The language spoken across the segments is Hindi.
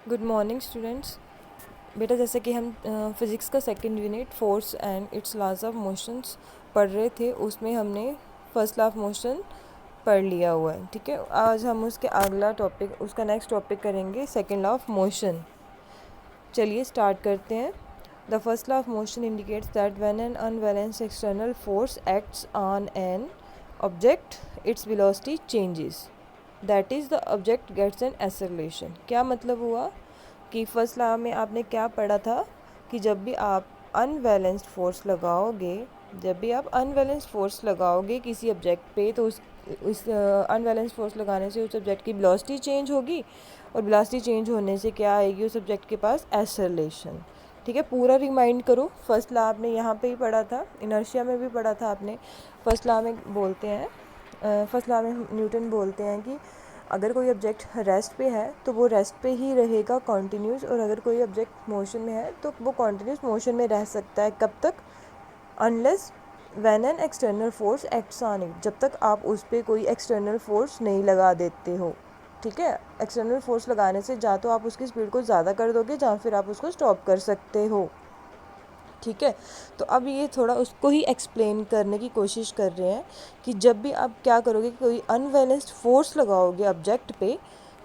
Good morning students. बेटा जैसे कि हम फिज़िक्स का second unit force and its laws of motions पढ़ रहे थे, उसमें हमने फर्स्ट लॉ ऑफ मोशन पढ़ लिया हुआ है। ठीक है, आज हम उसके अगला टॉपिक उसका नेक्स्ट टॉपिक करेंगे सेकंड लॉ ऑफ मोशन। चलिए स्टार्ट करते हैं। The first law of motion indicates that when an unbalanced external force acts on an object its velocity changes, that is the object gets an acceleration. क्या मतलब हुआ कि फर्स्ट लॉ में आपने क्या पढ़ा था कि जब भी आप अनबैलेंस्ड फोर्स लगाओगे, किसी ऑब्जेक्ट पे, तो उस अनबैलेंस्ड फोर्स लगाने से उस ऑब्जेक्ट की वेलोसिटी चेंज होगी, और वेलोसिटी चेंज होने से क्या आएगी उस ऑब्जेक्ट के पास, एक्सेलरेशन। ठीक है, पूरा रिमाइंड करो। फर्स्ट लॉ आपने यहाँ पे ही पढ़ा था, इनर्शिया में भी पढ़ा था आपने। फर्स्ट लॉ में बोलते हैं, फर्स्ट लॉ में न्यूटन बोलते हैं कि अगर कोई ऑब्जेक्ट रेस्ट पे है तो वो रेस्ट पे ही रहेगा कॉन्टीन्यूस, और अगर कोई ऑब्जेक्ट मोशन में है तो वो कॉन्टीन्यूस मोशन में रह सकता है। कब तक? Unless when an external force acts on it, जब तक आप उस पर कोई एक्सटर्नल फोर्स नहीं लगा देते हो। ठीक है, एक्सटर्नल फोर्स लगाने से या तो आप उसकी स्पीड को ज़्यादा कर दोगे या फिर आप उसको स्टॉप कर सकते हो। ठीक है, तो अब ये थोड़ा उसको ही एक्सप्लेन करने की कोशिश कर रहे हैं कि जब भी आप क्या करोगे, कोई अनबैलेंस्ड फोर्स लगाओगे ऑब्जेक्ट पे,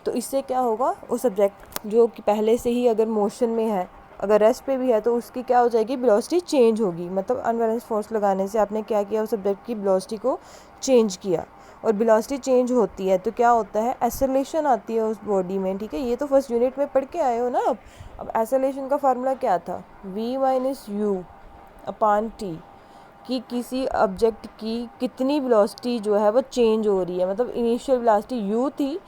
तो इससे क्या होगा, उस ऑब्जेक्ट जो कि पहले से ही अगर मोशन में है, अगर रेस्ट पे भी है, तो उसकी क्या हो जाएगी, वेलोसिटी चेंज होगी। मतलब अनबैलेंस्ड फोर्स लगाने से आपने क्या किया, उस ऑब्जेक्ट की वेलोसिटी को चेंज किया, और वेलोसिटी चेंज होती है तो क्या होता है, एक्सेलरेशन आती है उस बॉडी में। ठीक है, ये तो फर्स्ट यूनिट में पढ़ के आए हो ना। अब एक्सेलरेशन का फार्मूला क्या था, v minus you upon T, कि किसी ऑब्जेक्ट की कितनी वेलोसिटी जो है वो चेंज हो रही है। मतलब इनिशियल वेलोसिटी u थी,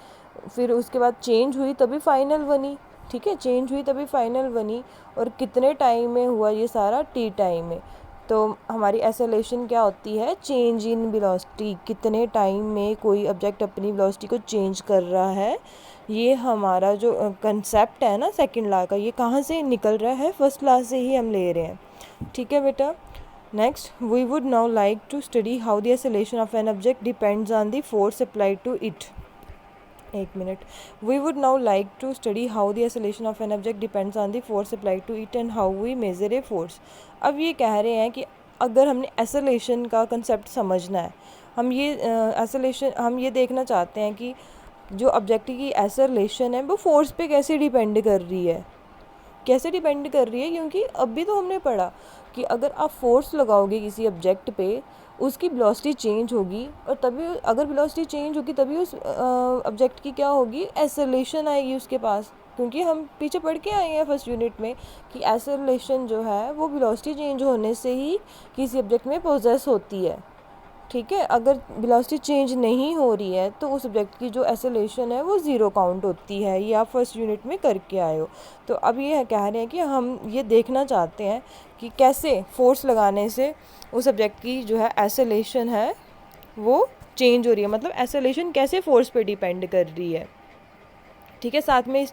फिर उसके बाद चेंज हुई तभी फाइनल बनी। ठीक है, चेंज हुई तभी फाइनल बनी, और कितने टाइम में हुआ ये सारा, t टाइम में। तो हमारी एक्सेलरेशन क्या होती है, चेंज इन वेलोसिटी, कितने टाइम में कोई ऑब्जेक्ट अपनी वेलोसिटी को चेंज कर रहा है। ये हमारा जो कंसेप्ट है ना सेकंड लॉ का, ये कहाँ से निकल रहा है, फर्स्ट लॉ से ही हम ले रहे हैं। ठीक है बेटा, next we would now like to study how the acceleration of an object depends on the force applied to it. एक minute, we would now like to study how the acceleration of an object depends on the force applied to it and how we measure a force. अब ये कह रहे हैं कि अगर हमने एक्सेलरेशन का कंसेप्ट समझना है, हम ये देखना चाहते हैं कि जो ऑब्जेक्ट की एक्सेलरेशन है वो फोर्स पे कैसे डिपेंड कर रही है। कैसे डिपेंड कर रही है, क्योंकि अभी तो हमने पढ़ा कि अगर आप फोर्स लगाओगे किसी ऑब्जेक्ट पे, उसकी वेलोसिटी चेंज होगी, और तभी अगर वेलोसिटी चेंज होगी तभी उस ऑब्जेक्ट की क्या होगी, एक्सेलरेशन आएगी उसके पास। क्योंकि हम पीछे पढ़ के आए हैं फर्स्ट यूनिट में कि एक्सेलरेशन जो है वो वेलोसिटी चेंज होने से ही किसी ऑब्जेक्ट में पोजेस होती है। ठीक है, अगर वेलोसिटी चेंज नहीं हो रही है तो उस ऑब्जेक्ट की जो एक्सेलरेशन है वो ज़ीरो काउंट होती है। ये आप फर्स्ट यूनिट में करके आए हो। तो अब ये कह रहे हैं कि हम ये देखना चाहते हैं कि कैसे फोर्स लगाने से उस ऑब्जेक्ट की जो है एक्सेलरेशन है वो चेंज हो रही है। मतलब एक्सेलरेशन कैसे फोर्स पे डिपेंड कर रही है। ठीक है, साथ में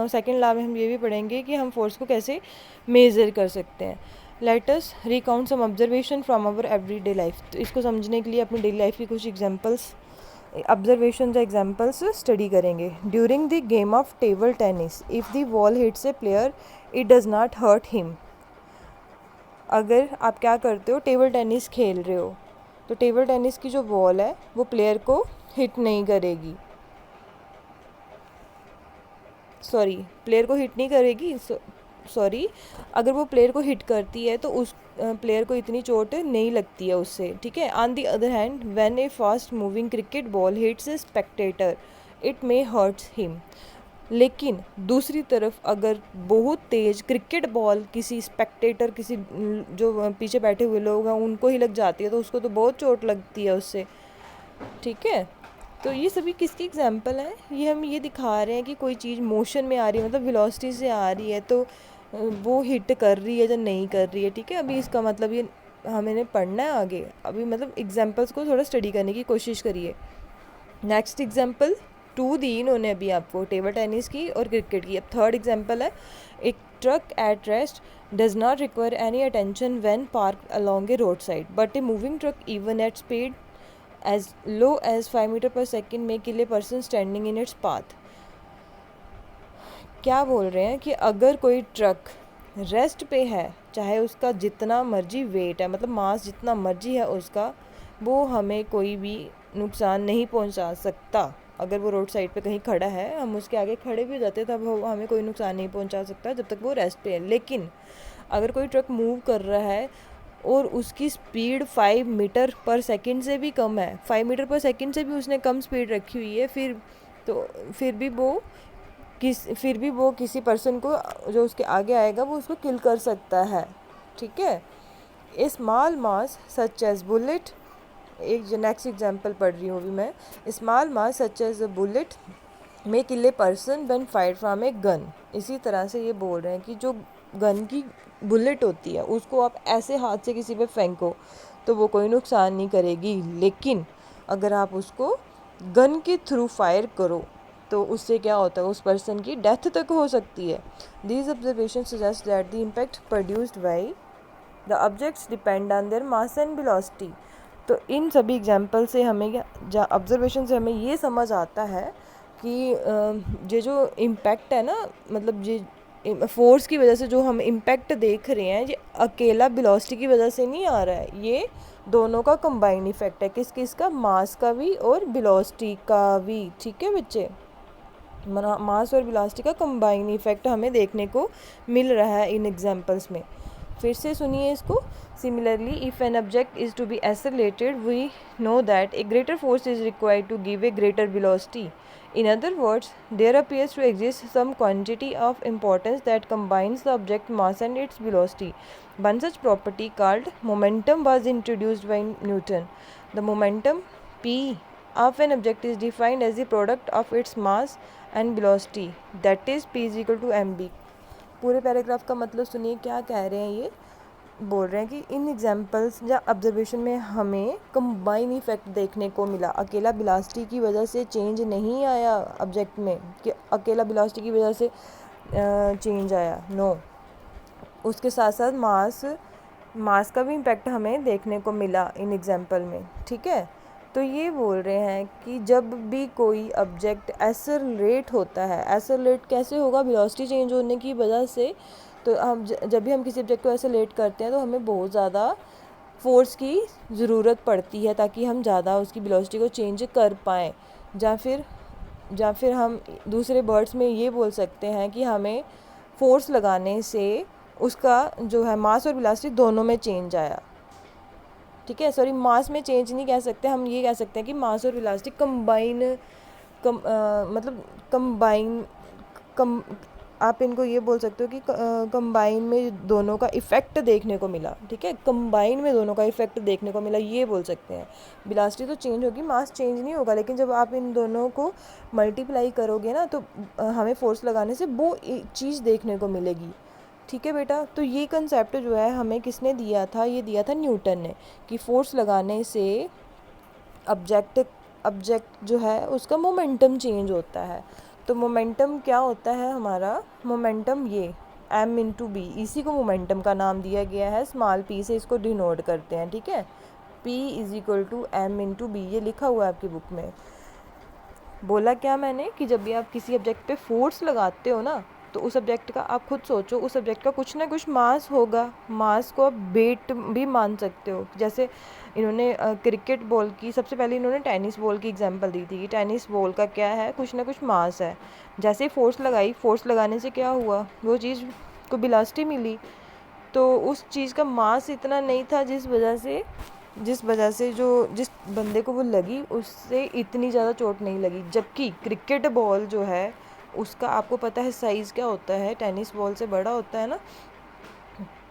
सेकेंड लॉ में हम ये भी पढ़ेंगे कि हम फोर्स को कैसे मेज़र कर सकते हैं। Let us recount some observation from our everyday life. तो इसको समझने के लिए अपनी डेली लाइफ की कुछ एग्जांपल्स, ऑब्जर्वेशन या एग्जांपल्स स्टडी करेंगे। During the game of table tennis, if the ball hits a player it does not hurt him. अगर आप क्या करते हो, टेबल टेनिस खेल रहे हो, तो टेबल टेनिस की जो बॉल है वो प्लेयर को हिट नहीं करेगी, सॉरी प्लेयर को हिट नहीं करेगी, सॉरी, अगर वो प्लेयर को हिट करती है तो उस प्लेयर को इतनी चोट नहीं लगती है उससे। ठीक है, on the other hand when a fast moving cricket ball hits a spectator it may hurts him. लेकिन दूसरी तरफ अगर बहुत तेज़ क्रिकेट बॉल किसी स्पेक्टेटर, किसी जो पीछे बैठे हुए लोग हैं उनको ही लग जाती है तो उसको तो बहुत चोट लगती है उससे। ठीक है, तो ये सभी किसकी एग्जांपल है, ये हम ये दिखा रहे हैं कि कोई चीज़ मोशन में आ रही है, मतलब वेलोसिटी से आ रही है, तो वो हिट कर रही है या नहीं कर रही है। ठीक है, अभी इसका मतलब ये हमें पढ़ना है आगे। अभी मतलब एग्जांपल्स को थोड़ा स्टडी करने की कोशिश करिए। नेक्स्ट एग्जांपल 2 दी इन्होंने अभी आपको, टेबल टेनिस की और क्रिकेट की। अब थर्ड एग्जांपल है, एक truck at rest does not require any attention when park along a road side, but a moving truck even at speed as low as 5 meter per second may kill a person standing in its path। क्या बोल रहे हैं कि अगर कोई ट्रक रेस्ट पे है, चाहे उसका जितना मर्जी वेट है, मतलब मास जितना मर्जी है उसका, वो हमें कोई भी नुकसान नहीं पहुंचा सकता। अगर वो रोड साइड पे कहीं खड़ा है, हम उसके आगे खड़े भी हो जाते तब वो हमें कोई नुकसान नहीं पहुंचा सकता जब तक वो रेस्ट पे है। लेकिन अगर कोई ट्रक मूव कर रहा है और उसकी स्पीड 5 मीटर पर सेकंड से भी कम है, 5 मीटर पर सेकंड से भी उसने कम स्पीड रखी हुई है, फिर भी वो किसी पर्सन को जो उसके आगे आएगा वो उसको किल कर सकता है। ठीक है। A small mass such as bullet, एक जो नेक्स्ट एग्जांपल पढ़ रही हूँ अभी मैं। Small mass such as a bullet may kill a person when fired from a gun. इसी तरह से ये बोल रहे हैं कि जो गन की बुलेट होती है उसको आप ऐसे हाथ से किसी पे फेंको तो वो कोई नुकसान नहीं करेगी, लेकिन अगर आप उसको गन के थ्रू फायर करो तो उससे क्या होता है, उस पर्सन की डेथ तक हो सकती है। These observation suggest that the impact produced by the objects depend on their mass and velocity. तो इन सभी एग्जाम्पल से हमें क्या, ऑब्जर्वेशन से हमें ये समझ आता है कि ये जो इम्पैक्ट है ना, मतलब ये फोर्स की वजह से जो हम इम्पैक्ट देख रहे हैं, ये अकेला वेलोसिटी की वजह से नहीं आ रहा है, ये दोनों का कंबाइन इफेक्ट है। किस किस का, मास का भी और वेलोसिटी का भी। ठीक है बच्चे, मास और वेलोसिटी का कंबाइन इफेक्ट हमें देखने को मिल रहा है इन एग्जांपल्स में। फिर से सुनिए इसको। Similarly if an object is to be accelerated we know that a greater force is required to give a greater velocity. In other words, there appears to exist some quantity of importance that combines the object mass and its velocity. One such property called momentum was introduced by Newton. The momentum p of an object is defined as the product of its mass and velocity, that is p is equal to mb. पूरे पैराग्राफ का मतलब सुनिए क्या कह रहे हैं। ये बोल रहे हैं कि इन एग्जांपल्स या ऑब्जर्वेशन में हमें कंबाइन इफेक्ट देखने को मिला। अकेला वेलोसिटी की वजह से चेंज नहीं आया ऑब्जेक्ट में, कि अकेला वेलोसिटी की वजह से चेंज आया, नो। उसके साथ साथ मास का भी इम्पैक्ट हमें देखने को मिला इन एग्जांपल में। ठीक है। तो ये बोल रहे हैं कि जब भी कोई ऑब्जेक्ट एक्सेलरेट होता है, एक्सेलरेट कैसे होगा, वेलोसिटी चेंज होने की वजह से। तो हम जब भी हम किसी ऑब्जेक्ट को एक्सेलरेट करते हैं तो हमें बहुत ज़्यादा फोर्स की ज़रूरत पड़ती है ताकि हम ज़्यादा उसकी वेलोसिटी को चेंज कर पाएँ। या फिर हम दूसरे वर्ड्स में ये बोल सकते हैं कि हमें फोर्स लगाने से उसका जो है मास और वेलोसिटी दोनों में चेंज आया। ठीक है, सॉरी, मास में चेंज नहीं कह सकते, हम ये कह सकते हैं कि मास और वेलोसिटी मतलब कंबाइन आप इनको ये बोल सकते हो कि कंबाइन में दोनों का इफ़ेक्ट देखने को मिला। ठीक है, कंबाइन में दोनों का इफ़ेक्ट देखने को मिला, ये बोल सकते हैं। वेलोसिटी तो चेंज होगी, मास चेंज नहीं होगा, लेकिन जब आप इन दोनों को मल्टीप्लाई करोगे ना तो हमें फोर्स लगाने से वो चीज़ देखने को मिलेगी। ठीक है बेटा, तो ये कंसेप्ट जो है हमें किसने दिया था, ये दिया था न्यूटन ने, कि फोर्स लगाने से ऑब्जेक्ट जो है उसका मोमेंटम चेंज होता है। तो मोमेंटम क्या होता है हमारा, मोमेंटम ये m इंटू बी, इसी को मोमेंटम का नाम दिया गया है, स्मॉल p से इसको डिनोट करते हैं। ठीक है, p is equal to m into b, ये लिखा हुआ है आपकी बुक में। बोला क्या मैंने कि जब भी आप किसी ऑब्जेक्ट पे फोर्स लगाते हो ना, तो उस ऑब्जेक्ट का आप खुद सोचो, उस ऑब्जेक्ट का कुछ ना कुछ मास होगा। मास को आप वेट भी मान सकते हो। जैसे इन्होंने क्रिकेट बॉल की, सबसे पहले इन्होंने टेनिस बॉल की एग्जांपल दी थी कि टेनिस बॉल का क्या है, कुछ ना कुछ मास है। जैसे फोर्स लगाई, फोर्स लगाने से क्या हुआ, वो चीज़ को वेलोसिटी मिली, तो उस चीज़ का मास इतना नहीं था जिस वजह से जिस बंदे को वो लगी उससे इतनी ज़्यादा चोट नहीं लगी। जबकि क्रिकेट बॉल जो है उसका आपको पता है साइज़ क्या होता है, टेनिस बॉल से बड़ा होता है ना,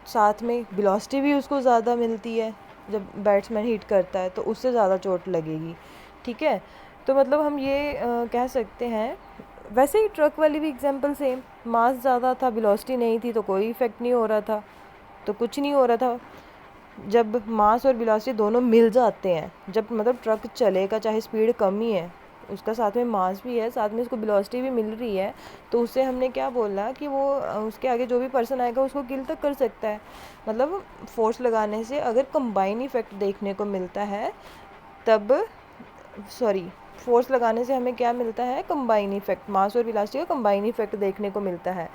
साथ में वेलोसिटी भी उसको ज़्यादा मिलती है। जब बैट्समैन हिट करता है तो उससे ज़्यादा चोट लगेगी। ठीक है, तो मतलब हम ये कह सकते हैं। वैसे ही ट्रक वाली भी एग्जांपल सेम, मास ज़्यादा था, वेलोसिटी नहीं थी, तो कोई इफेक्ट नहीं हो रहा था, तो कुछ नहीं हो रहा था। जब मास और वेलोसिटी दोनों मिल जाते हैं, जब मतलब ट्रक चलेगा, चाहे स्पीड कम ही है, उसका साथ में मास भी है, साथ में उसको वेलोसिटी भी मिल रही है, तो उससे हमने क्या बोला कि वो उसके आगे जो भी पर्सन आएगा उसको किल तक कर सकता है। मतलब फोर्स लगाने से अगर कंबाइन इफेक्ट देखने को मिलता है तब, सॉरी, फोर्स लगाने से हमें क्या मिलता है, कंबाइन इफेक्ट, मास और वेलोसिटी का कंबाइन इफेक्ट देखने को मिलता है।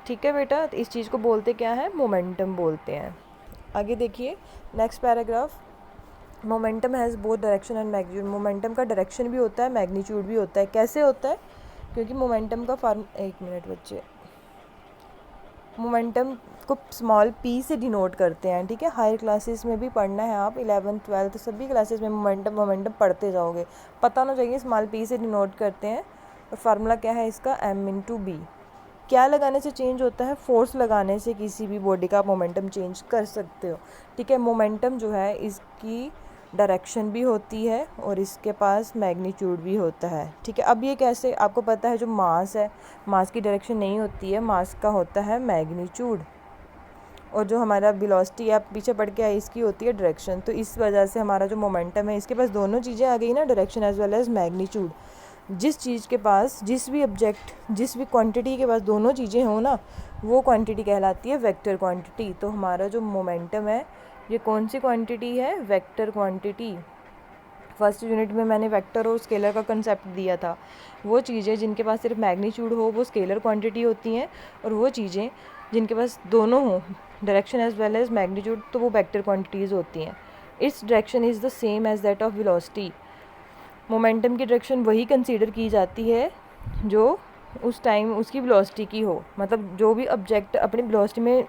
ठीक है बेटा, तो इस चीज़ को बोलते क्या है, मोमेंटम बोलते हैं। आगे देखिए next paragraph, momentum has both direction and magnitude. Momentum का डायरेक्शन भी होता है, मैग्नीट्यूड भी होता है। कैसे होता है, क्योंकि मोमेंटम का फॉर्म, एक मिनट बच्चे, मोमेंटम को स्मॉल p से डिनोट करते हैं। ठीक है, हायर क्लासेस में भी पढ़ना है, आप 11th 12th सभी क्लासेस में मोमेंटम पढ़ते जाओगे, पता होना चाहिए स्मॉल p से डिनोट करते हैं। और फार्मूला क्या है इसका, m/b। क्या लगाने से चेंज होता है, फोर्स लगाने से किसी भी बॉडी का मोमेंटम चेंज कर सकते हो। ठीक है, मोमेंटम जो है इसकी डायरेक्शन भी होती है और इसके पास मैग्नीट्यूड भी होता है। ठीक है, अब ये कैसे, आपको पता है जो मास है, मास की डायरेक्शन नहीं होती है, मास का होता है मैग्नीट्यूड, और जो हमारा वेलोसिटी आप पीछे पढ़ के आई इसकी होती है डायरेक्शन। तो इस वजह से हमारा जो मोमेंटम है इसके पास दोनों चीज़ें आ गई ना, direction as well as magnitude. जिस चीज़ के पास, जिस भी ऑब्जेक्ट, जिस भी क्वांटिटी के पास दोनों चीज़ें हो ना, वो क्वांटिटी कहलाती है वेक्टर क्वांटिटी। तो हमारा जो मोमेंटम है ये कौन सी क्वांटिटी है, वेक्टर क्वांटिटी। फर्स्ट यूनिट में मैंने वेक्टर और स्केलर का कंसेप्ट दिया था। वो चीज़ें जिनके पास सिर्फ मैग्नीट्यूड हो वो स्केलर क्वांटिटी होती हैं, और वो चीज़ें जिनके पास दोनों हो, direction as well as magnitude, तो वो वेक्टर क्वांटिटीज़ होती हैं। Its direction is the same as that of velocity. Momentum की डायरेक्शन वही कंसीडर की जाती है जो उस टाइम उसकी वेलोसिटी की हो, मतलब जो भी ऑब्जेक्ट अपनी वेलोसिटी में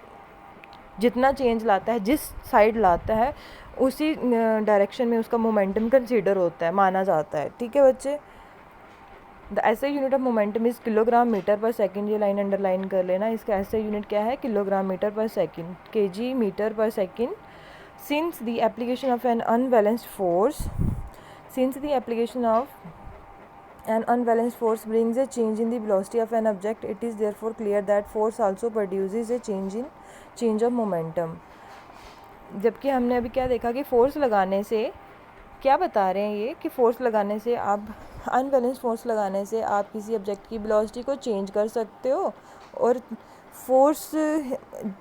जितना चेंज लाता है, जिस साइड लाता है, उसी डायरेक्शन में उसका मोमेंटम कंसीडर होता है, माना जाता है। ठीक है बच्चे, the SI unit of momentum is kilogram meter per second. ये लाइन अंडरलाइन कर लेना, इसका ऐसे यूनिट क्या है, kilogram meter per second, kg meter per second. Since the application of an unbalanced force, since the application of an unbalanced force brings a change in the velocity of an object, it is therefore clear that force also produces a change of momentum। जबकि हमने अभी क्या देखा कि फोर्स लगाने से, क्या बता रहे हैं ये, कि फोर्स लगाने से आप, अनबैलेंस फोर्स लगाने से आप किसी ऑब्जेक्ट की वेलोसिटी को चेंज कर सकते हो। और फोर्स,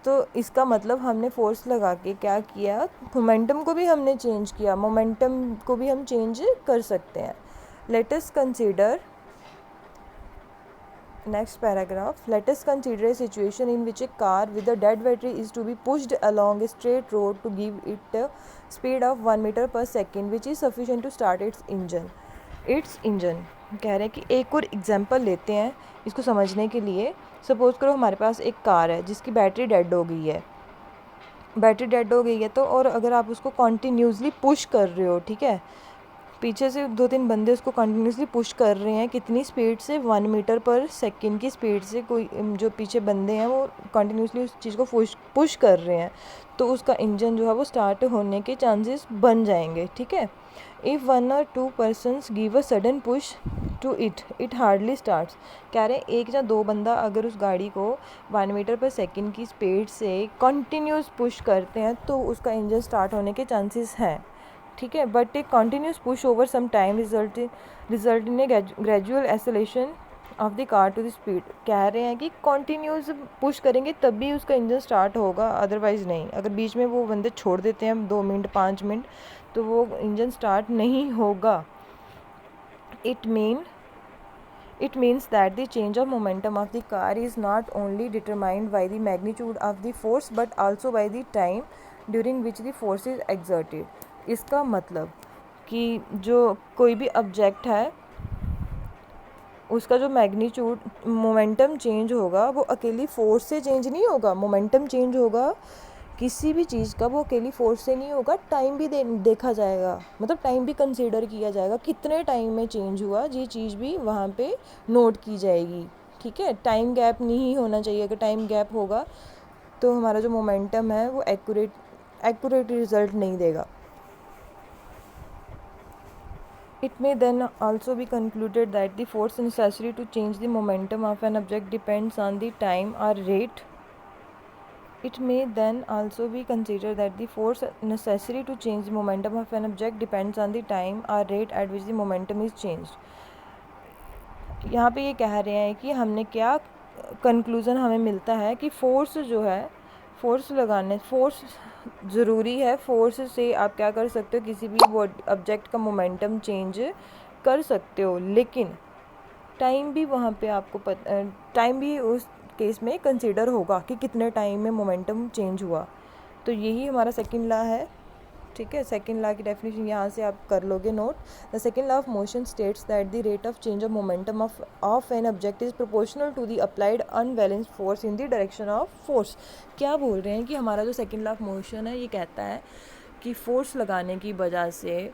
तो इसका मतलब हमने फोर्स लगा के क्या किया, मोमेंटम को भी हमने चेंज किया, मोमेंटम को भी हम चेंज कर सकते हैं। Let us consider, next paragraph, let us consider a situation in which a car with a dead battery is to be pushed along a straight road to give it a speed of 1 meter per second which is sufficient to start its engine। कह रहे हैं कि एक और एग्जांपल लेते हैं इसको समझने के लिए। सपोज़ करो हमारे पास एक कार है जिसकी बैटरी डेड हो गई है, तो और अगर आप उसको कॉन्टीन्यूसली पुश कर रहे हो, ठीक है, पीछे से 2-3 बंदे उसको कंटिन्यूसली पुश कर रहे हैं, कितनी स्पीड से, 1 मीटर पर सेकंड की स्पीड से, कोई जो पीछे बंदे हैं वो कंटिन्यूसली उस चीज़ को पुश कर रहे हैं, तो उसका इंजन जो है वो स्टार्ट होने के चांसेस बन जाएंगे। ठीक है, if 1 or 2 persons give a sudden push to it hardly starts. कह रहे हैं एक या दो बंदा अगर उस गाड़ी को 1 मीटर पर सेकेंड की स्पीड से कंटिन्यूस पुश करते हैं तो उसका इंजन स्टार्ट होने के चांसेस हैं। ठीक है, but a continuous push over some time result in a gradual acceleration of the car to the speed. कह रहे हैं कि कॉन्टीन्यूस पुश करेंगे तभी उसका इंजन स्टार्ट होगा, अदरवाइज़ नहीं। अगर बीच में वो बंदे छोड़ देते हैं 2 मिनट 5 मिनट, तो वो इंजन स्टार्ट नहीं होगा। It means that the change of momentum of the car is not only determined by the magnitude of the force but also by the time during which the force is exerted। इसका मतलब कि जो कोई भी ऑब्जेक्ट है उसका जो मैग्नीट्यूड, मोमेंटम चेंज होगा वो अकेली फोर्स से चेंज नहीं होगा। मोमेंटम चेंज होगा किसी भी चीज़ का, वो अकेली फोर्स से नहीं होगा, टाइम भी देखा जाएगा, मतलब टाइम भी कंसीडर किया जाएगा, कितने टाइम में चेंज हुआ ये चीज़ भी वहाँ पे नोट की जाएगी। ठीक है, टाइम गैप नहीं होना चाहिए। अगर टाइम गैप होगा तो हमारा जो मोमेंटम है वो एक्यूरेट रिजल्ट नहीं देगा। It may then also be concluded that the force necessary to change the momentum of an object depends on the time or rate. It may then also be considered that the force necessary to change the momentum of an object depends on the time or rate at which the momentum is changed। यहाँ पे ये कह रहे हैं कि हमने क्या कंक्लूज़न हमें मिलता है कि फोर्स जो है, फोर्स ज़रूरी है। फोर्स से आप क्या कर सकते हो, किसी भी ऑब्जेक्ट का मोमेंटम चेंज कर सकते हो, लेकिन टाइम भी वहाँ पे आपको टाइम भी उस केस में कंसीडर होगा कि कितने टाइम में मोमेंटम चेंज हुआ। तो यही हमारा सेकंड लॉ है। ठीक है, सेकंड लॉ की डेफिनेशन यहाँ से आप कर लोगे note. The second law of motion states that the rate of change of momentum of an object is proportional to the applied unbalanced force in the direction of force. क्या बोल रहे हैं कि हमारा जो सेकंड लॉ ऑफ मोशन है ये कहता है कि फोर्स लगाने की वजह से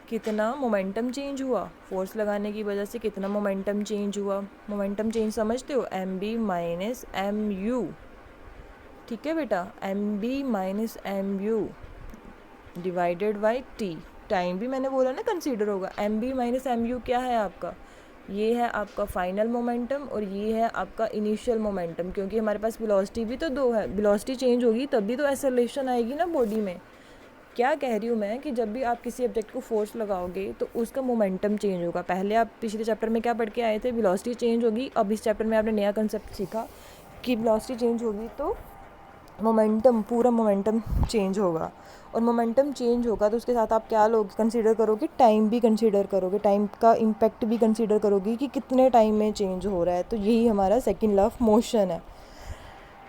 कितना मोमेंटम चेंज हुआ, फोर्स लगाने की वजह से कितना मोमेंटम चेंज हुआ। मोमेंटम चेंज समझते हो, m B minus M u. ठीक है बेटा, m B minus M you divided by t. Time भी मैंने बोला ना कंसीडर होगा। M B minus M u क्या है आपका, ये है आपका फाइनल मोमेंटम और ये है आपका इनिशियल मोमेंटम, क्योंकि हमारे पास वेलोसिटी भी तो दो है। वेलोसिटी चेंज होगी तभी तो एक्सेलरेशन आएगी ना बॉडी में। क्या कह रही हूँ मैं कि जब भी आप किसी ऑब्जेक्ट को फोर्स लगाओगे तो उसका मोमेंटम चेंज होगा। पहले आप पिछले चैप्टर में क्या पढ़ के आए थे, वेलोसिटी चेंज होगी। अब इस चैप्टर में आपने नया कंसेप्ट सीखा कि वेलोसिटी चेंज होगी तो मोमेंटम, पूरा मोमेंटम चेंज होगा। और मोमेंटम चेंज होगा तो उसके साथ आप क्या लोग कंसीडर करोगे, टाइम भी कंसीडर करोगे, टाइम का इम्पैक्ट भी कंसीडर करोगे कि कितने टाइम में चेंज हो रहा है। तो यही हमारा सेकंड लॉ ऑफ मोशन है।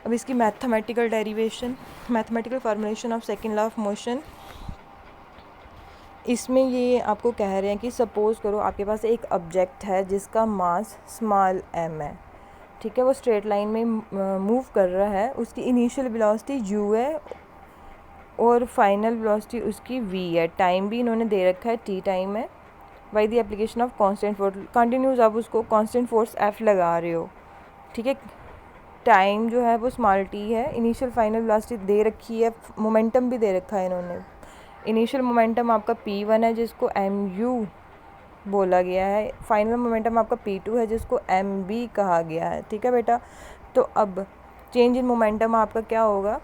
अब इसकी mathematical derivation, mathematical formulation of second law of motion, इसमें ये आपको कह रहे हैं कि सपोज़ करो आपके पास एक ऑब्जेक्ट है जिसका मास स्मॉल m है। ठीक है, वो स्ट्रेट लाइन में मूव कर रहा है, उसकी इनिशियल वेलोसिटी u है और फाइनल वेलोसिटी उसकी v है। टाइम भी इन्होंने दे रखा है, t टाइम है। By the application of constant force continuous, आप उसको कांस्टेंट फोर्स f लगा रहे हो। ठीक है, टाइम जो है वो स्मॉल t है, इनिशियल फाइनल वेलोसिटी दे रखी है, मोमेंटम भी दे रखा है इन्होंने। इनिशियल मोमेंटम आपका p1 है जिसको mu बोला गया है, फाइनल मोमेंटम आपका p2 है जिसको mb कहा गया है। ठीक है बेटा, तो अब चेंज इन मोमेंटम आपका क्या होगा,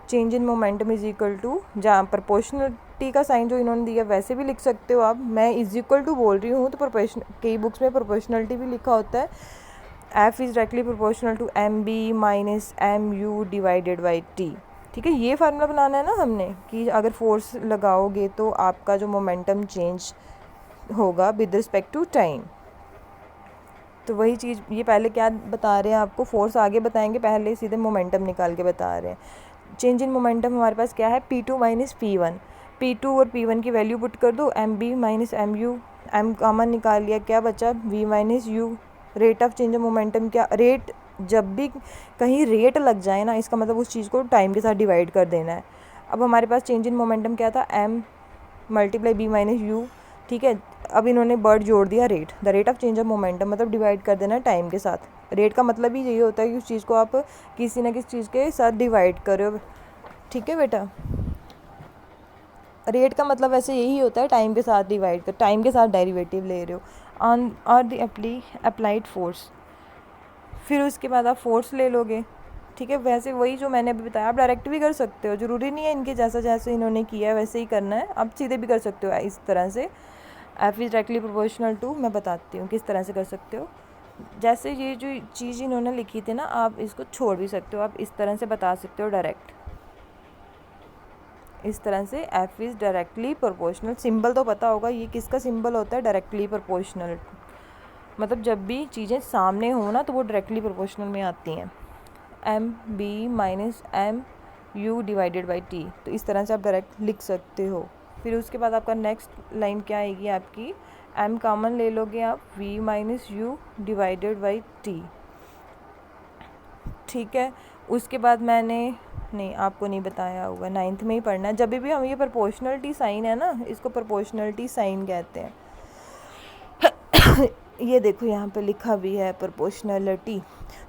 change in momentum is equal to, जहाँ प्रोपोर्शनलिटी का साइन जो इन्होंने दिया वैसे भी लिख सकते हो आप, मैं इज इक्वल टू बोल रही हूँ तो प्रोपोर्शन, कई बुक्स में प्रोपोर्शनलिटी भी लिखा होता है। f is directly proportional to mb minus mu divided by t। ठीक है, ये फार्मूला बनाना है ना हमने कि अगर फोर्स लगाओगे तो आपका जो मोमेंटम चेंज होगा विद रिस्पेक्ट टू टाइम। तो वही चीज़ ये पहले क्या बता रहे हैं आपको, फोर्स आगे बताएंगे, पहले सीधे मोमेंटम निकाल के बता रहे हैं। चेंज इन मोमेंटम हमारे पास क्या है, p2 माइनस p1। p2 और p1 की वैल्यू पुट कर दो, mb minus mu, m common निकाल लिया, क्या बचा v minus u। Rate of change of momentum क्या, रेट जब भी कहीं रेट लग जाए ना, इसका मतलब उस चीज़ को टाइम के साथ डिवाइड कर देना है। अब हमारे पास चेंज इन मोमेंटम क्या था, m multiply b minus u। ठीक है, अब इन्होंने वर्ड जोड़ दिया rate, the rate of change of momentum, मतलब डिवाइड कर देना टाइम के साथ। रेट का मतलब ही यही होता है कि उस चीज़ को आप किसी ना किसी चीज़ के साथ डिवाइड करो। ठीक है बेटा, रेट का मतलब वैसे यही होता है, टाइम के साथ डिवाइड कर, टाइम के साथ डेरिवेटिव ले रहे हो ऑन और द अप्लाइड फोर्स। फिर उसके बाद आप फोर्स ले लोगे। ठीक है, वैसे वही जो मैंने अभी बताया आप डायरेक्ट भी कर सकते हो, ज़रूरी नहीं है इनके जैसा जैसे इन्होंने किया है वैसे ही करना है, आप सीधे भी कर सकते हो इस तरह से। F is directly proportional to, मैं बताती हूँ किस तरह से कर सकते हो। जैसे ये जो चीज़ इन्होंने लिखी थी ना, आप इसको छोड़ भी सकते हो, आप इस तरह से बता सकते हो डायरेक्ट, इस तरह से f is directly proportional. Symbol तो पता होगा ये किसका सिंबल होता है, डायरेक्टली प्रोपोर्शनल, मतलब जब भी चीज़ें सामने हो ना तो वो डायरेक्टली प्रोपोर्शनल में आती हैं। M B minus M you divided by t, तो इस तरह से आप डायरेक्ट लिख सकते हो। फिर उसके बाद आपका नेक्स्ट लाइन क्या आएगी आपकी, एम कॉमन ले लोगे आप, v minus you divided by t. ठीक है, उसके बाद मैंने नहीं आपको नहीं बताया होगा, 9th में ही पढ़ना है। जब भी हम ये प्रोपोर्शनलिटी साइन है ना, इसको प्रोपोर्शनलिटी साइन कहते हैं। ये देखो यहाँ पे लिखा भी है प्रोपोर्शनलिटी।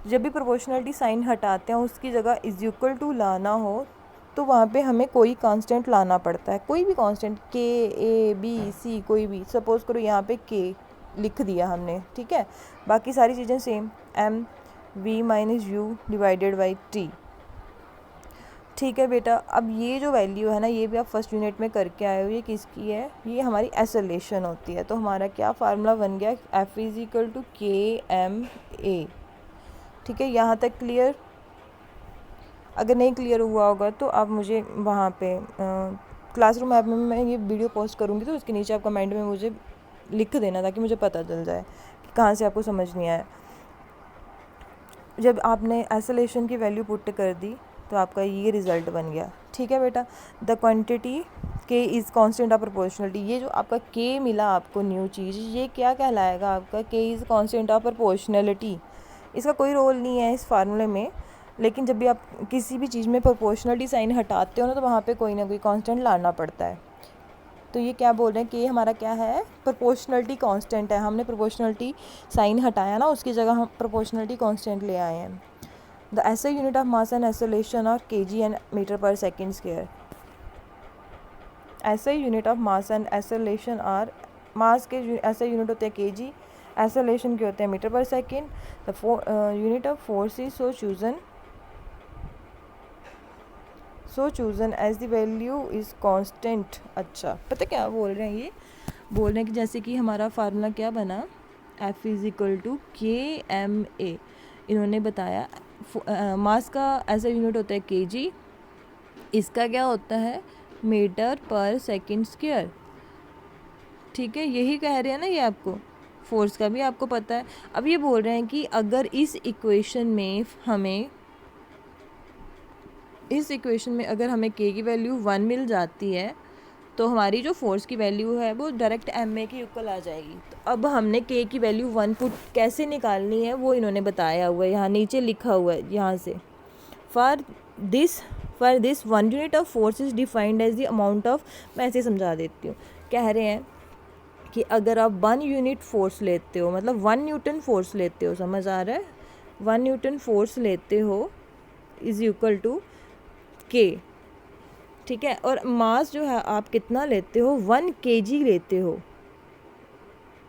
जब भी प्रोपोर्शनलिटी साइन हटाते हैं उसकी जगह इज इक्वल टू लाना हो तो वहाँ पे हमें कोई कांस्टेंट लाना पड़ता है, कोई भी कांस्टेंट, के ए बी सी कोई भी। सपोज़ करो यहाँ पे के लिख दिया हमने, ठीक है, बाकी सारी चीज़ें same, m v minus you divided by t. ठीक है बेटा, अब ये जो वैल्यू है ना, ये भी आप फर्स्ट यूनिट में करके आए हो, ये किसकी है, ये हमारी एक्सेलरेशन होती है। तो हमारा क्या फार्मूला बन गया, एफ इज़ इक्वल टू के एम ए। ठीक है, यहाँ तक क्लियर। अगर नहीं क्लियर हुआ होगा तो आप मुझे वहाँ पे क्लासरूम ऐप में मैं ये वीडियो पोस्ट करूँगी तो उसके नीचे आप कमेंट में मुझे लिख देना ताकि मुझे पता चल जाए कि कहाँ से आपको समझ नहीं आया। जब आपने एक्सेलरेशन की वैल्यू पुट कर दी तो आपका ये रिज़ल्ट बन गया। ठीक है बेटा, द क्वांटिटी के इज़ कांस्टेंट ऑफ प्रोपोर्शनलिटी, ये जो आपका के मिला आपको न्यू चीज़, ये क्या कहलाएगा आपका, के इज़ कांस्टेंट ऑफ प्रोपोर्शनलिटी। इसका कोई रोल नहीं है इस फार्मूले में, लेकिन जब भी आप किसी भी चीज़ में प्रोपोर्शनलिटी साइन हटाते हो ना तो वहाँ पे कोई ना कोई कांस्टेंट लाना पड़ता है। तो ये क्या बोल रहे हैं कि ये हमारा क्या है, प्रोपोर्शनलिटी कांस्टेंट है। हमने प्रोपोर्शनलिटी साइन हटाया ना, उसकी जगह हम प्रोपोर्शनलिटी कांस्टेंट ले आए हैं। The SI unit of mass and acceleration और KG and metre per second square. SI unit of mass and acceleration और मास के एसआई यूनिट होते हैं केजी, एक्सेलरेशन के होते हैं meter per second. The unit of force is so chosen as the value is constant. अच्छा, पता क्या बोल रहे हैं, ये बोल रहे हैं कि जैसे कि हमारा फार्मूला क्या बना, F is equal to KMA। इन्होंने बताया मास का ऐसा यूनिट होता है केजी, इसका क्या होता है मीटर पर सेकंड स्क्वायर। ठीक है, यही कह रहे हैं ना ये आपको, फोर्स का भी आपको पता है। अब ये बोल रहे हैं कि अगर इस इक्वेशन में अगर हमें के की वैल्यू 1 मिल जाती है तो हमारी जो फोर्स की वैल्यू है वो डायरेक्ट एम ए के इक्वल आ जाएगी। तो अब हमने के की वैल्यू 1 पुट कैसे निकालनी है वो इन्होंने बताया हुआ है, यहाँ नीचे लिखा हुआ है, यहाँ से for this 1 unit of force is defined as the amount of, मैं ऐसे समझा देती हूँ। कह रहे हैं कि अगर आप 1 यूनिट फोर्स लेते हो, मतलब 1 न्यूटन फोर्स लेते हो, समझ आ रहा है, 1 न्यूटन फोर्स लेते हो इज इक्वल टू के। ठीक है, और मास जो है आप कितना लेते हो, 1 kg लेते हो,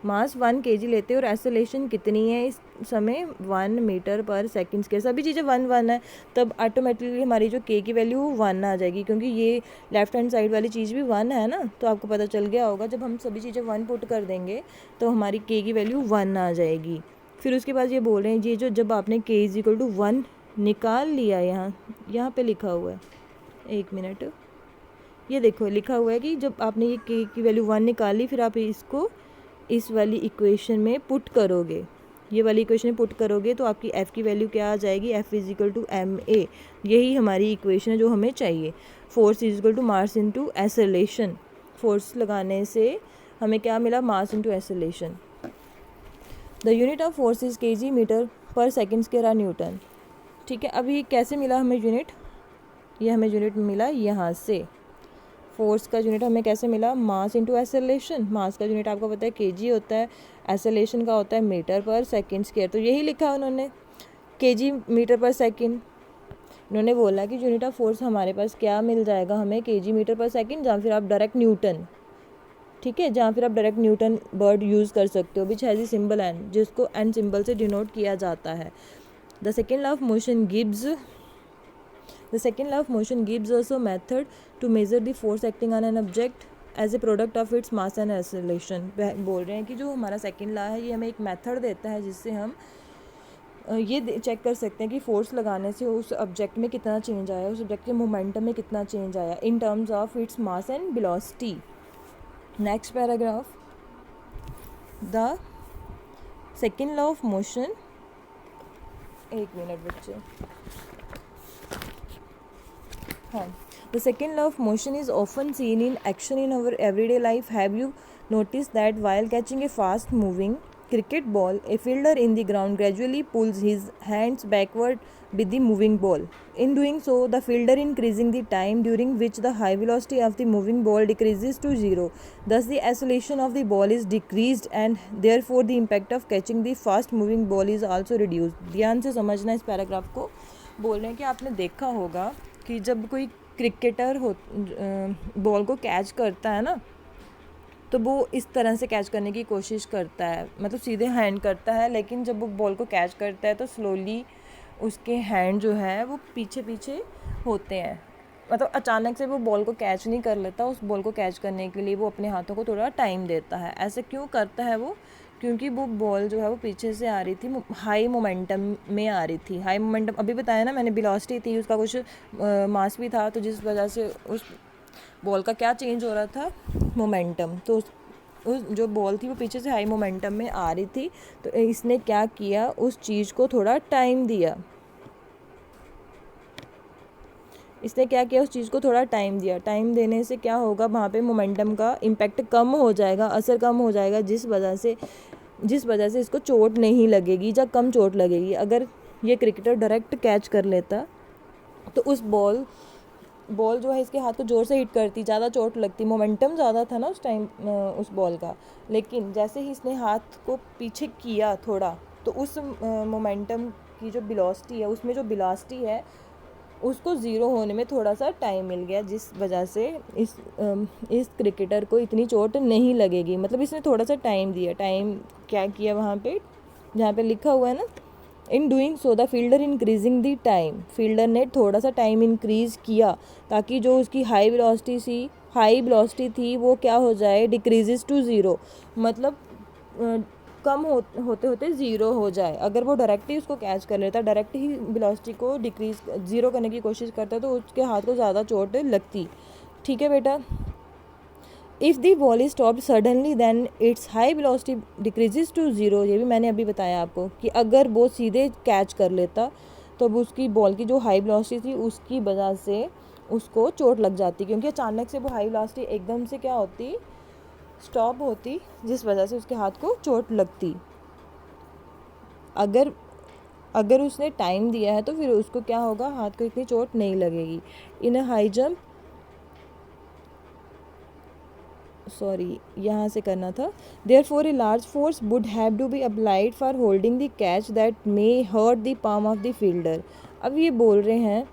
मास 1 kg लेते हो, और एक्सेलरेशन कितनी है इस समय 1 मीटर पर सेकंड स्क्वायर। सभी चीज़ें 1 है, तब ऑटोमेटिकली हमारी जो के की वैल्यू 1 आ जाएगी, क्योंकि ये लेफ्ट हैंड साइड वाली चीज़ भी 1 है ना, तो आपको पता चल गया होगा जब हम सभी चीज़ें 1 पुट कर देंगे तो हमारी के की वैल्यू 1 आ जाएगी। फिर उसके बाद ये बोल रहे हैं, ये जो जब आपने के इज इक्वल टू 1 निकाल लिया, यहाँ पे लिखा हुआ है, एक मिनट, ये देखो लिखा हुआ है कि जब आपने ये के की वैल्यू 1 निकाली, फिर आप इसको इस वाली इक्वेशन में पुट करोगे, ये वाली इक्वेशन में पुट करोगे तो आपकी f की वैल्यू क्या आ जाएगी, f is equal to ma। यही हमारी इक्वेशन है जो हमें चाहिए। Force is equal to mass into acceleration, force लगाने से हमें क्या मिला, mass into acceleration. The unit of force is kg meter per second square are newton. ठीक है, अभी कैसे मिला हमें यूनिट, ये हमें यूनिट मिला यहाँ से, फोर्स का यूनिट हमें कैसे मिला, मास इंटू एक्सेलरेशन। मास का यूनिट आपको पता है केजी होता है, एक्सेलरेशन का होता है मीटर पर सेकंड स्क्वायर, तो यही लिखा उन्होंने केजी मीटर पर सेकंड। उन्होंने बोला कि यूनिट ऑफ फोर्स हमारे पास क्या मिल जाएगा हमें, केजी मीटर पर सेकंड, जहाँ फिर आप डायरेक्ट न्यूटन, ठीक है, जहाँ फिर आप डायरेक्ट न्यूटन वर्ड यूज़ कर सकते हो, which has the symbol n, जिसको एन सिंबल से डिनोट किया जाता है। The second law of motion gives also method to measure the force acting on an object as a product of its mass and acceleration। बोल रहे हैं कि जो हमारा सेकेंड लॉ है ये हमें एक मेथड देता है जिससे हम ये चेक कर सकते हैं कि फोर्स लगाने से उस ऑब्जेक्ट में कितना चेंज आया, उस ऑब्जेक्ट के मोमेंटम में कितना चेंज आया in terms of its mass and velocity. Next paragraph, the second law of motion, एक मिनट बच्चे, हाँ, the second law of motion is often seen in action in our everyday life. Have you noticed that while catching a fast moving cricket ball, a fielder in the ground gradually pulls his hands backward with the moving ball? In doing so, the fielder increasing the time during which the high velocity of the moving ball decreases to 0. Thus the acceleration of the ball is decreased and therefore the impact of catching the fast moving ball is also reduced। ध्यान से समझना इस पैराग्राफ को। बोल रहे हैं कि आपने देखा होगा कि जब कोई क्रिकेटर बॉल को कैच करता है ना, तो वो इस तरह से कैच करने की कोशिश करता है, मतलब सीधे हैंड करता है, लेकिन जब वो बॉल को कैच करता है तो स्लोली उसके हैंड जो है वो पीछे पीछे होते हैं, मतलब अचानक से वो बॉल को कैच नहीं कर लेता। उस बॉल को कैच करने के लिए वो अपने हाथों को थोड़ा टाइम देता है। ऐसे क्यों करता है वो, क्योंकि वो बॉल जो है वो पीछे से आ रही थी, हाई मोमेंटम में आ रही थी। हाई मोमेंटम अभी बताया ना मैंने, वेलोसिटी थी, उसका कुछ मास भी था, तो जिस वजह से उस बॉल का क्या चेंज हो रहा था, मोमेंटम। तो उस जो बॉल थी वो पीछे से हाई मोमेंटम में आ रही थी, तो इसने क्या किया, उस चीज़ को थोड़ा टाइम दिया। इसने क्या किया, उस चीज़ को थोड़ा टाइम दिया। टाइम देने से क्या होगा, वहाँ पे मोमेंटम का इम्पैक्ट कम हो जाएगा, असर कम हो जाएगा, जिस वजह से इसको चोट नहीं लगेगी या कम चोट लगेगी। अगर ये क्रिकेटर डायरेक्ट कैच कर लेता तो उस बॉल जो है इसके हाथ को ज़ोर से हिट करती, ज़्यादा चोट लगती, मोमेंटम ज़्यादा था ना उस टाइम उस बॉल का। लेकिन जैसे ही इसने हाथ को पीछे किया थोड़ा, तो उस मोमेंटम की जो वेलोसिटी है, उसमें जो वेलोसिटी है उसको ज़ीरो होने में थोड़ा सा टाइम मिल गया, जिस वजह से इस क्रिकेटर को इतनी चोट नहीं लगेगी। मतलब इसने थोड़ा सा टाइम दिया। टाइम क्या किया वहाँ पे, जहाँ पे लिखा हुआ है ना, in doing so the fielder increasing the time, fielder ने थोड़ा सा टाइम इंक्रीज़ किया ताकि जो उसकी हाई वेलोसिटी थी वो क्या हो जाए, डिक्रीजेस टू ज़ीरो, मतलब कम होते होते ज़ीरो हो जाए। अगर वो डायरेक्ट ही उसको कैच कर लेता, डायरेक्ट ही वेलोसिटी को डिक्रीज ज़ीरो करने की कोशिश करता, तो उसके हाथ को ज़्यादा चोट लगती। ठीक है बेटा। If the ball is stopped suddenly then its high velocity decreases to zero. ये भी मैंने अभी बताया आपको कि अगर वो सीधे कैच कर लेता तो अब उसकी बॉल की जो हाई वेलोसिटी थी उसकी वजह से उसको चोट लग जाती, क्योंकि अचानक से वो हाई वेलोसिटी एकदम से क्या होती, स्टॉप होती, जिस वजह से उसके हाथ को चोट लगती। अगर उसने टाइम दिया है तो फिर उसको क्या होगा, हाथ को इतनी चोट नहीं लगेगी। In a high jump, sorry यहाँ से करना था, therefore a large force would have to be applied for holding the catch that may hurt the palm of the fielder. अब ये बोल रहे हैं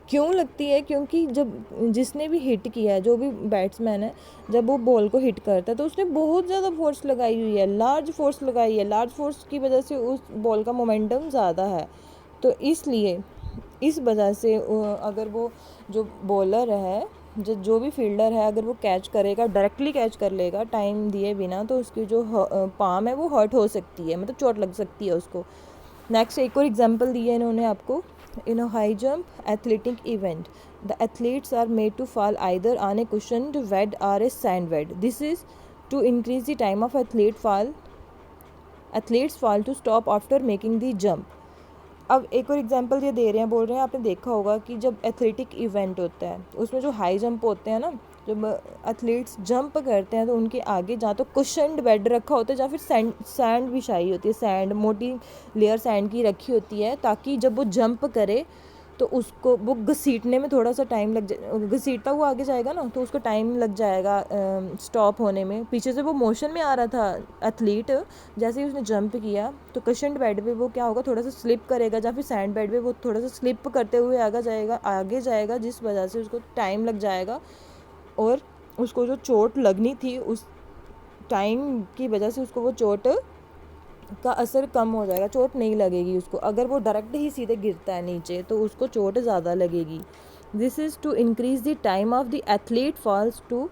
क्यों लगती है, क्योंकि जब जिसने भी हिट किया है, जो भी बैट्समैन है, जब वो बॉल को हिट करता है तो उसने बहुत ज़्यादा फोर्स लगाई हुई है, लार्ज फोर्स लगाई है। लार्ज फोर्स की वजह से उस बॉल का मोमेंटम ज़्यादा है, तो इसलिए इस वजह से अगर वो जो बॉलर है, जो भी फील्डर है, अगर वो कैच करेगा, डायरेक्टली कैच कर लेगा टाइम दिए बिना, तो उसकी जो पाम है वो हर्ट हो सकती है, मतलब चोट लग सकती है उसको। नेक्स्ट एक और एग्जांपल दिए इन्होंने आपको। In a high jump athletic event, the athletes are made to fall either on a cushioned bed or a sand bed. This is to increase the time of athletes fall to stop after making the jump. अब एक और एग्जांपल ये दे रहे हैं, बोल रहे हैं आपने देखा होगा कि जब एथलेटिक इवेंट होता है उसमें जो हाई जंप होते हैं ना, जब एथलीट्स जंप करते हैं तो उनके आगे जहाँ तो कुशन्ड बेड रखा होता है, या फिर सैंड बिछाई होती है, सैंड, मोटी लेयर सैंड की रखी होती है, ताकि जब वो जंप करे तो उसको वो घसीटने में थोड़ा सा टाइम लग जाए, घसीटता हुआ आगे जाएगा ना, तो उसको टाइम लग जाएगा स्टॉप होने में। पीछे से वो मोशन में आ रहा था एथलीट, जैसे ही उसने जंप किया तो कशन्ड बेड पे वो क्या होगा, थोड़ा सा स्लिप करेगा, या फिर सैंड बेड पे वो थोड़ा सा स्लिप करते हुए आगे जाएगा, जिस वजह से उसको टाइम लग जाएगा और उसको जो चोट लगनी थी उस टाइम की वजह से उसको वो चोट का असर कम हो जाएगा, चोट नहीं लगेगी उसको। अगर वो डायरेक्ट ही सीधे गिरता है नीचे तो उसको चोट ज़्यादा लगेगी। This is to increase the time of the athlete falls to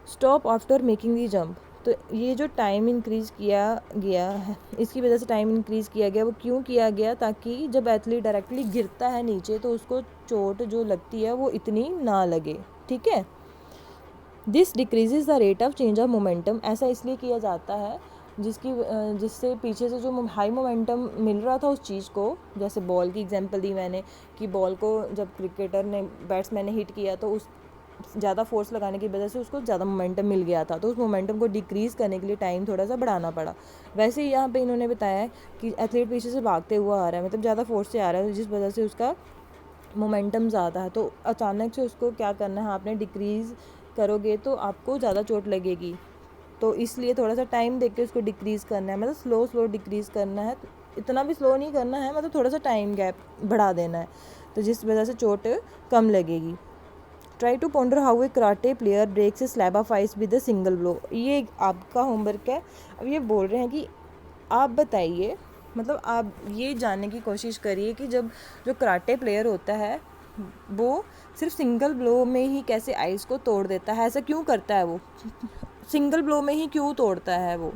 stop after making the jump. तो ये जो टाइम इंक्रीज़ किया गया है, इसकी वजह से टाइम इंक्रीज़ किया गया, वो क्यों किया गया, ताकि जब एथलीट डायरेक्टली गिरता है नीचे तो उसको चोट जो लगती है वो इतनी ना लगे। ठीक है। This decreases the rate of change of momentum. ऐसा इसलिए किया जाता है जिससे पीछे से जो हाई मोमेंटम मिल रहा था उस चीज़ को, जैसे बॉल की एग्जांपल दी मैंने कि बॉल को जब क्रिकेटर ने, बैट्समैन ने हिट किया तो उस ज़्यादा फोर्स लगाने की वजह से उसको ज़्यादा मोमेंटम मिल गया था, तो उस मोमेंटम को डिक्रीज़ करने के लिए टाइम थोड़ा सा बढ़ाना पड़ा। वैसे ही यहाँ पे इन्होंने बताया है कि एथलीट पीछे से भागते हुआ आ रहा है, मतलब ज़्यादा फोर्स से आ रहा है, जिस वजह से उसका मोमेंटम ज़्यादा है, तो अचानक से उसको क्या करना है, आपने डिक्रीज़ करोगे तो आपको ज़्यादा चोट लगेगी, तो इसलिए थोड़ा सा टाइम देके उसको डिक्रीज़ करना है, मतलब स्लो डिक्रीज़ करना है, इतना भी स्लो नहीं करना है, मतलब थोड़ा सा टाइम गैप बढ़ा देना है, तो जिस वजह से चोट कम लगेगी। Try to ponder how a karate player breaks a slab of ice with a single blow. ये आपका होमवर्क है। अब ये बोल रहे हैं कि आप बताइए, मतलब आप ये जानने की कोशिश करिए कि जब जो कराटे प्लेयर होता है वो सिर्फ सिंगल ब्लो में ही कैसे आइस को तोड़ देता है, ऐसा क्यों करता है वो, सिंगल ब्लो में ही क्यों तोड़ता है वो,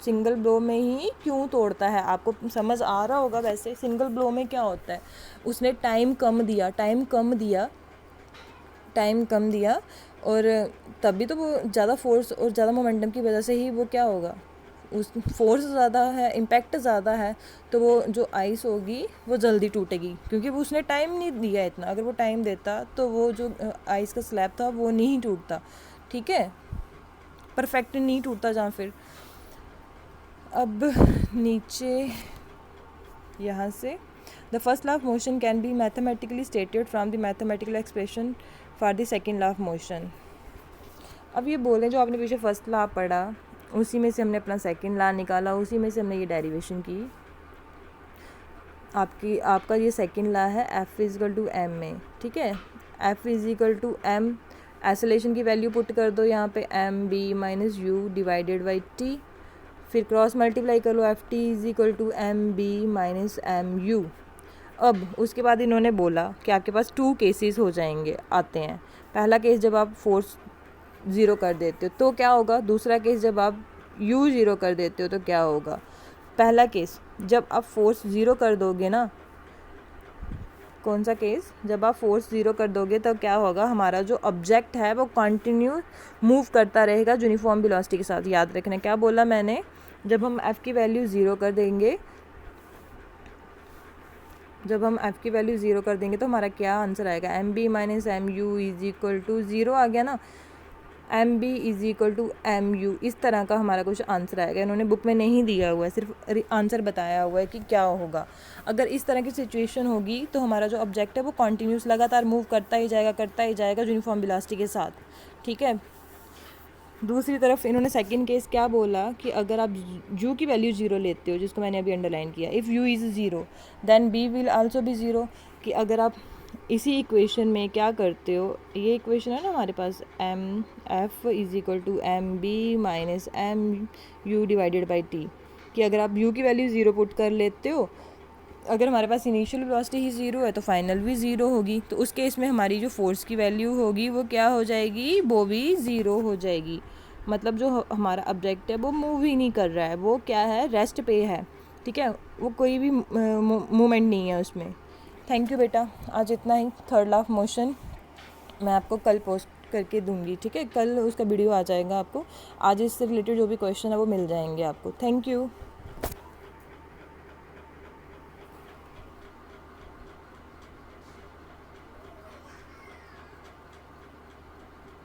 सिंगल ब्लो में ही क्यों तोड़ता है, आपको समझ आ रहा होगा। वैसे सिंगल ब्लो में क्या होता है, उसने टाइम कम दिया, टाइम कम दिया और तभी तो वो ज़्यादा फोर्स और ज़्यादा मोमेंटम की वजह से ही वो क्या होगा, उस फोर्स ज़्यादा है, इम्पैक्ट ज़्यादा है, तो वो जो आइस होगी वो जल्दी टूटेगी, क्योंकि वो उसने टाइम नहीं दिया इतना। अगर वो टाइम देता तो वो जो आइस का स्लैब था वो नहीं टूटता, ठीक है, परफेक्ट नहीं टूटता। जहाँ फिर अब नीचे यहाँ से the first law of motion can be mathematically stated from the mathematical expression for the second law of motion. अब ये बोलें जो आपने पीछे फर्स्ट लॉ पढ़ा उसी में से हमने अपना सेकेंड लॉ निकाला, उसी में से हमने ये डेरिवेशन की। आपका ये सेकेंड लॉ है एफ इजिकल टू एम में, ठीक है। F is equal to M, acceleration की वैल्यू पुट कर दो यहाँ पे M B minus you divided by T, फिर क्रॉस मल्टीप्लाई कर लो F T is equal to M B minus M U. अब उसके बाद इन्होंने बोला कि आपके पास 2 केसेस हो जाएंगे, आते हैं। पहला केस जब आप फोर्स 0 कर देते हो तो क्या होगा, दूसरा केस जब आप u 0 कर देते हो तो क्या होगा। पहला केस जब आप फोर्स 0 कर दोगे ना, कौन सा केस, जब आप फोर्स 0 कर दोगे तो क्या होगा, हमारा जो ऑब्जेक्ट है वो कंटिन्यू मूव करता रहेगा यूनिफॉर्म वेलोसिटी के साथ। याद रखना क्या बोला मैंने, जब हम f की वैल्यू 0 कर देंगे, जब हम f की वैल्यू 0 कर देंगे तो हमारा क्या आंसर आएगा, m B minus M u is equal to 0 आ गया ना, m b is equal to m u, इस तरह का हमारा कुछ आंसर आएगा। इन्होंने बुक में नहीं दिया हुआ है, सिर्फ आंसर बताया हुआ है कि क्या होगा। अगर इस तरह की सिचुएशन होगी तो हमारा जो ऑब्जेक्ट है वो कॉन्टीन्यूस लगातार मूव करता ही जाएगा यूनिफॉर्म वेलोसिटी के साथ, ठीक है। दूसरी तरफ इन्होंने सेकंड केस क्या बोला कि अगर आप u की वैल्यू 0 लेते हो, जिसको मैंने अभी अंडरलाइन किया, if u is 0 then b will also be 0, कि अगर आप इसी इक्वेशन में क्या करते हो, ये इक्वेशन है ना हमारे पास M F is equal to M B minus M you divided by T, कि अगर आप u की वैल्यू 0 पुट कर लेते हो, अगर हमारे पास इनिशियल वेलोसिटी ही 0 है तो फाइनल भी 0 होगी, तो उस केस में हमारी जो फोर्स की वैल्यू होगी वो क्या हो जाएगी, वो भी 0 हो जाएगी। मतलब जो हमारा ऑब्जेक्ट है वो मूव ही नहीं कर रहा है, वो क्या है, रेस्ट पे है, ठीक है, वो कोई भी मूवमेंट नहीं है उसमें। थैंक यू बेटा, आज इतना ही। थर्ड लॉ ऑफ मोशन मैं आपको कल पोस्ट करके दूंगी, ठीक है, कल उसका वीडियो आ जाएगा आपको। आज इससे रिलेटेड जो भी क्वेश्चन है वो मिल जाएंगे आपको। Thank you.